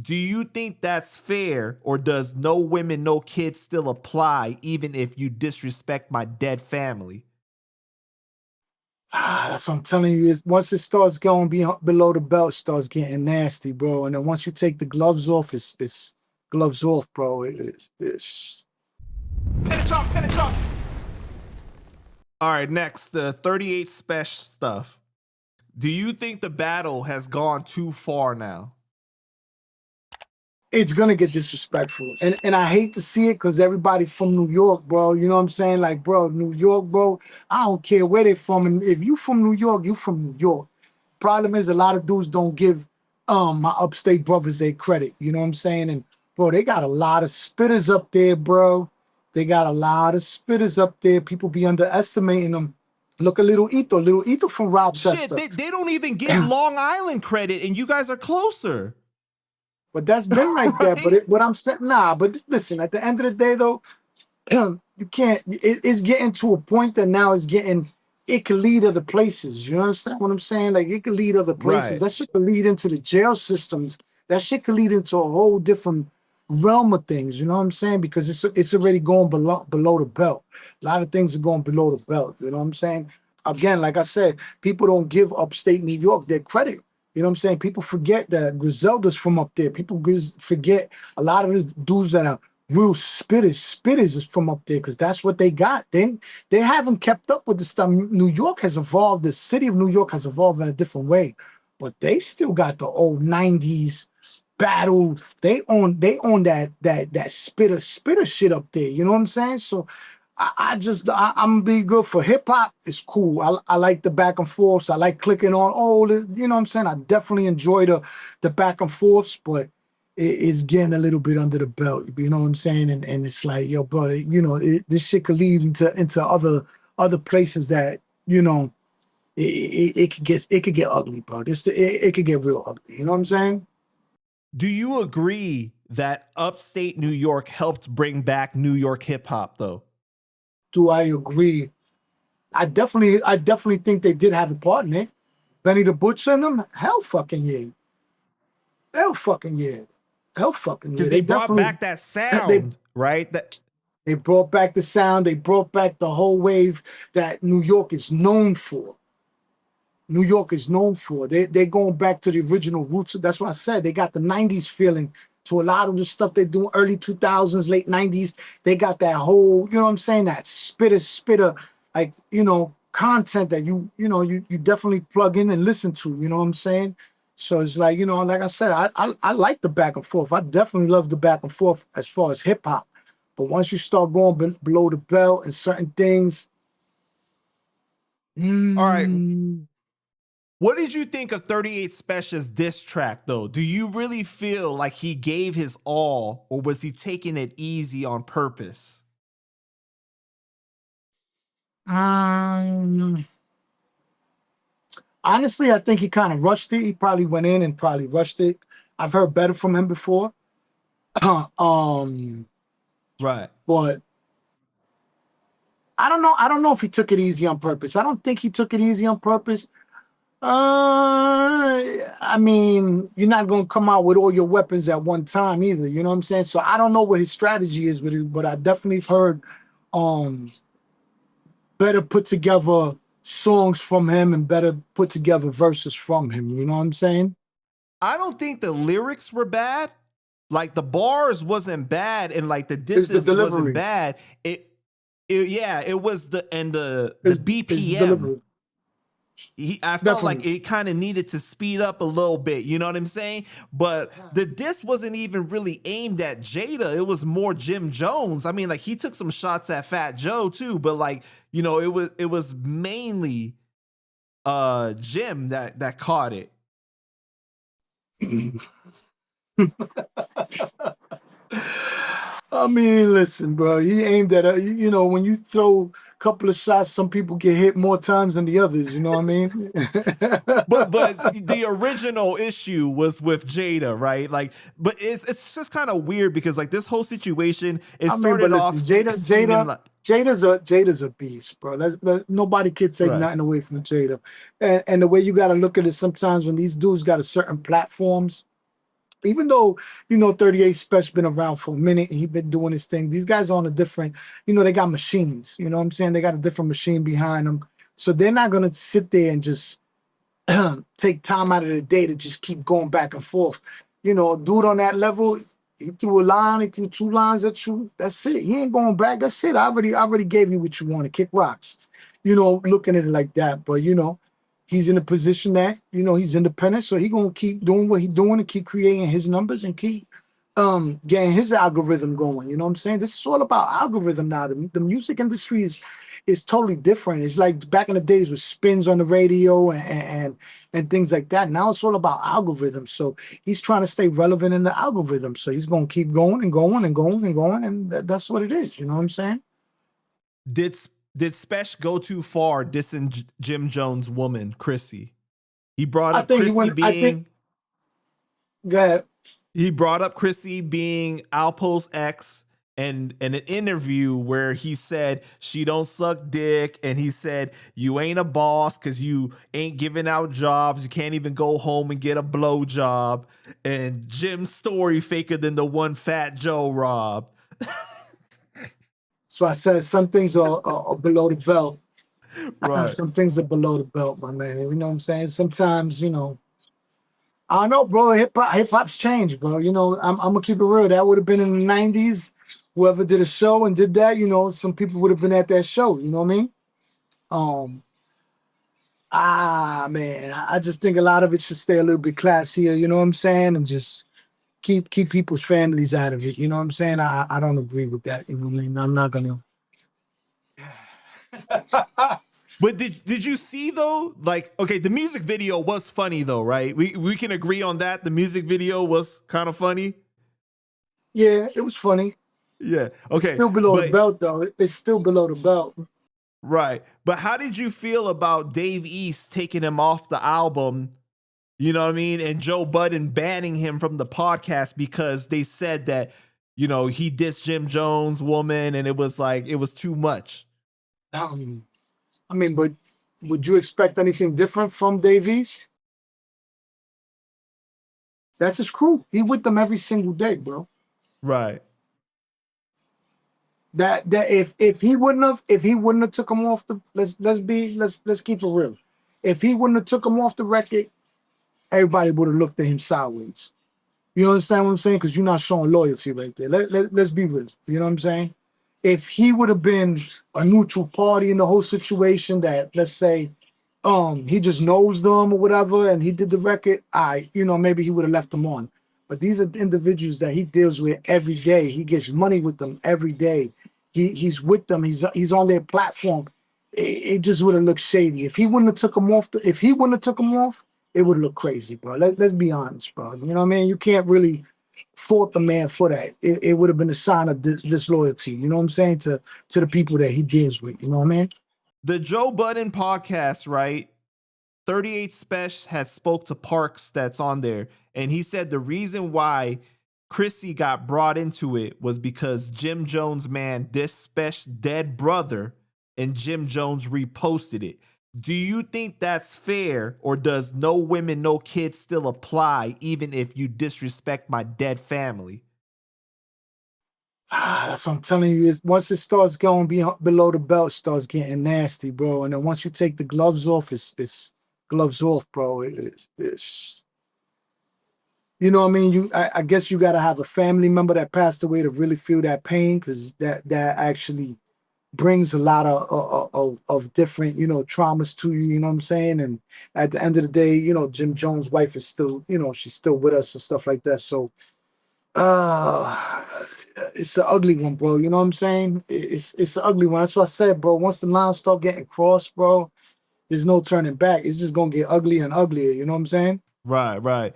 Do you think that's fair, or does no women, no kids still apply even if you disrespect my dead family? That's what I'm telling you. Is once it starts going below the belt, starts getting nasty, bro. And then once you take the gloves off, it's gloves off, bro. It's All right, next, the 38 Spesh stuff. Do you think the battle has gone too far now? it's gonna get disrespectful. And I hate to see it because everybody from New York, bro. You know what I'm saying? Like, bro, New York, bro. I don't care where they from. And if you from New York, you from New York. Problem is a lot of dudes don't give my upstate brothers their credit. You know what I'm saying? And bro, they got a lot of spitters up there, bro. They got a lot of spitters up there. People be underestimating them. Look at Little Ito from Shit, Rochester. they don't even give Long Island credit, and you guys are closer. But that's been like that. But what I'm saying, nah. But listen, at the end of the day, though, you can't. It's getting to a point that now it's getting. It could lead other places. You understand what I'm saying? Like it could lead other places. Right. That shit could lead into the jail systems. That shit could lead into a whole different realm of things. You know what I'm saying? Because it's already going below the belt. A lot of things are going below the belt. You know what I'm saying? Again, like I said, people don't give upstate New York their credit. You know what I'm saying? People forget that Griselda's from up there. People forget a lot of the dudes that are real spitters is from up there because that's what they got. They haven't kept up with the stuff. New York has evolved. The city of New York has evolved in a different way, but they still got the old '90s battle. They own that spitter shit up there. You know what I'm saying? So I'm gonna be good for hip hop. It's cool. I like the back and forths. I like clicking on you know what I'm saying? I definitely enjoy the back and forths, but it's getting a little bit under the belt. You know what I'm saying? And it's like, yo, brother, you know, this shit could lead into other places that, you know, it could get ugly, bro. It could get real ugly. You know what I'm saying? Do you agree that upstate New York helped bring back New York hip hop, though? Do I agree? I definitely think they did have a part in it. Benny the Butcher and them, hell fucking yeah. Hell fucking yeah. Hell fucking yeah. Because they They brought definitely back that they sound, right? That they brought back the sound, they brought back the whole wave that New York is known for. New York is known for. They're going back to the original roots. That's what I said. They got the 90s feeling to a lot of the stuff they do early 2000s, late 90s. They got that whole, you know what I'm saying, that spitter, like, you know, content that you definitely plug in and listen to, you know what I'm saying? So it's like, you know, like I said, I like the back and forth. I definitely love the back and forth as far as hip hop. But once you start going below the belt and certain things, all right. mm, What did you think of 38 Special's diss track, though? Do you really feel like he gave his all, or was he taking it easy on purpose? um, honestly, I think he kind of rushed it. He probably went in and probably rushed it. I've heard better from him before. um, Right. but I don't know. I don't know if he took it easy on purpose. I don't think he took it easy on purpose. I mean, you're not gonna come out with all your weapons at one time either. You know what I'm saying? So I don't know what his strategy is with it, but I definitely have heard um better put together songs from him and better put together verses from him. You know what I'm saying? I don't think the lyrics were bad. Like the bars wasn't bad, and like the It's the disses wasn't delivery. bad. It was the It's the BPM. delivery. I felt like Definitely. it kind of needed to speed up a little bit. You know what I'm saying? But the diss wasn't even really aimed at Jada. It was more Jim Jones. I mean, like he took some shots at Fat Joe too, but like, you know, it was mainly Jim that caught it. I mean, listen, bro. He aimed at you know, when you throw a couple of shots, some people get hit more times than the others. You know what I mean? But the original issue was with Jada, right? Like, but it's just kind of weird because like this whole situation, it I mean, but started off listen, seeming like Jada's a beast, bro. Nobody can take right. nothing away from Jada. And the way you got to look at it, sometimes when these dudes got a certain platforms, Even though, 38 Spesh been around for a minute, he been doing his thing. These guys are on a different, they got machines. You know what I'm saying? They got a different machine behind them. So they're not gonna sit there and just take time out of the day to just keep going back and forth. A dude on that level, he threw a line, he threw two lines at you. That's it. He ain't going back. That's it. I already gave you what you want to kick rocks. Looking at it like that. But he's in a position that, he's independent. So he gonna keep doing what he's doing and keep creating his numbers and keep getting his algorithm going. You know what I'm saying? This is all about algorithm now. The music industry is totally different. It's like back in the days with spins on the radio and things like that. Now it's all about algorithms. So he's trying to stay relevant in the algorithm. So he's gonna keep going and going and going and going, and that's what it is. You know what I'm saying? Did Spesh go too far dissing Jim Jones' woman, Chrissy? He brought I up think he Chrissy went. I being think. Go ahead. he brought up Chrissy being Alpo's ex, and in an interview where he said she don't suck dick, and he said you ain't a boss because you ain't giving out jobs, you can't even go home and get a blow job, and Jim's story faker than the one Fat Joe robbed. So I said some things are below the belt. Right. Some things are below the belt, my man. You know what I'm saying? Sometimes, I don't know, bro. Hip hop's changed, bro. I'm gonna keep it real. That would have been in the '90s. Whoever did a show and did that, some people would have been at that show. You know what I mean? Man, I just think a lot of it should stay a little bit classier. You know what I'm saying? And just keep people's families out of it. You know what I'm saying? I don't agree with that. You know what I mean? I'm not gonna. But did you see though? Like, okay, the music video was funny though, right? We can agree on that. The music video was kind of funny. Yeah, it was funny. Yeah. It's Okay. still below the But belt, though. It's still below the belt. right. But how did you feel about Dave East taking him off the album? You know what I mean? And Joe Budden banning him from the podcast because they said that, he dissed Jim Jones' woman and it was too much. But would you expect anything different from Davies? That's his crew. He with them every single day, bro. Right. That if he wouldn't have took him off the let's keep it real. If he wouldn't have took him off the record, everybody would have looked at him sideways. You understand what I'm saying? Because you're not showing loyalty right there. Let's be real. You know what I'm saying? If he would have been a neutral party in the whole situation, that let's say he just knows them or whatever, and he did the record, maybe he would have left them on. But these are individuals that he deals with every day. He gets money with them every day. He's with them. He's on their platform. It just would have looked shady. If he wouldn't have took him off, it would look crazy, bro. Let's be honest, bro. You know what I mean? You can't really fault the man for that. It would have been a sign of disloyalty. You know what I'm saying, to the people that he deals with. You know what I mean? The Joe Budden podcast, right? 38 Spesh had spoke to Parks that's on there, and he said the reason why Chrissy got brought into it was because Jim Jones' man dissed Spesh dead brother, and Jim Jones reposted it. Do you think that's fair, or does no women, no kids still apply even if you disrespect my dead family? That's what I'm telling you. Once it starts going below the belt, it starts getting nasty, bro. And then once you take the gloves off, it's gloves off, bro. It's you know what I mean. I guess you got to have a family member that passed away to really feel that pain, because that actually brings a lot of different traumas to you. You know what I'm saying? And at the end of the day, Jim Jones' wife is still she's still with us and stuff like that. So it's an ugly one, bro. You know what I'm saying? It's an ugly one. That's what I said, bro. Once the lines start getting crossed, bro, there's no turning back. It's just gonna get uglier and uglier. You know what I'm saying? Right.